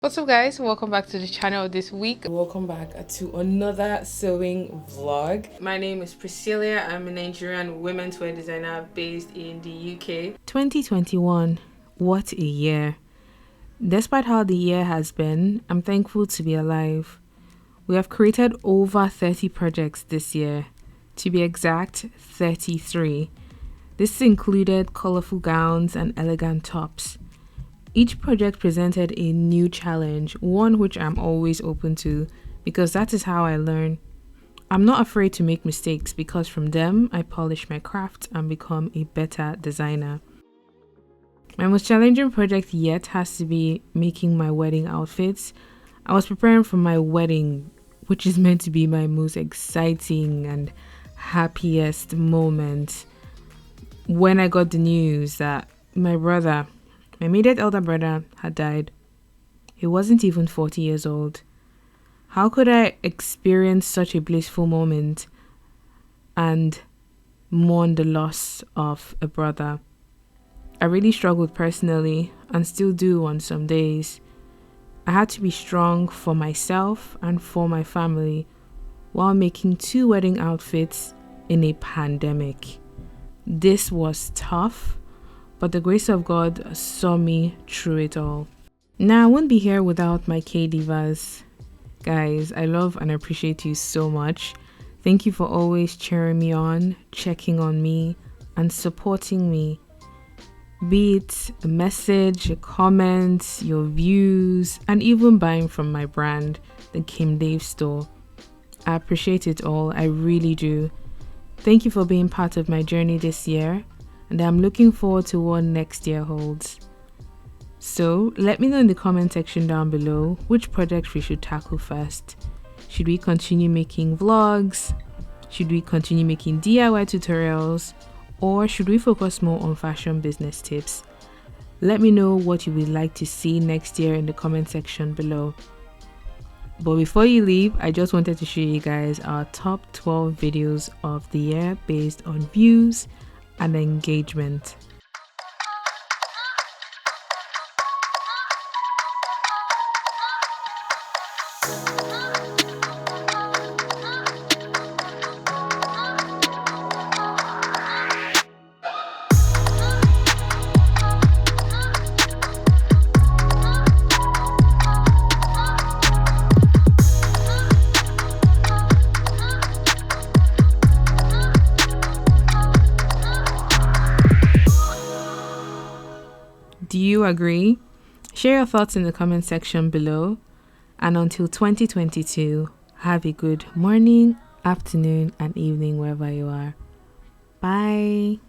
What's up guys, welcome back to the channel this week. Welcome back to another sewing vlog. My name is Priscilla. I'm a Nigerian women's wear designer based in the UK. 2021, what a year. Despite how the year has been, I'm thankful to be alive. We have created over 30 projects this year. To be exact, 33. This included colorful gowns and elegant tops. Each project presented a new challenge, one which I'm always open to because that is how I learn. I'm not afraid to make mistakes because from them I polish my craft and become a better designer. My most challenging project yet has to be making my wedding outfits. I was preparing for my wedding, which is meant to be my most exciting and happiest moment, when I got the news that my immediate elder brother had died. He wasn't even 40 years old. How could I experience such a blissful moment and mourn the loss of a brother? I really struggled personally and still do on some days. I had to be strong for myself and for my family while making 2 wedding outfits in a pandemic. This was tough, but the grace of God saw me through it all. Now, I wouldn't be here without my K-Divas. Guys, I love and appreciate you so much. Thank you for always cheering me on, checking on me, and supporting me. Be it a message, a comment, your views, and even buying from my brand, the Kim Dave store. I appreciate it all, I really do. Thank you for being part of my journey this year, and I'm looking forward to what next year holds. So let me know in the comment section down below which project we should tackle first. Should we continue making vlogs? Should we continue making DIY tutorials? Or should we focus more on fashion business tips? Let me know what you would like to see next year in the comment section below. But before you leave, I just wanted to show you guys our top 12 videos of the year based on views and engagement. Do you agree? Share your thoughts in the comment section below. And until 2022, have a good morning, afternoon, and evening wherever you are. Bye.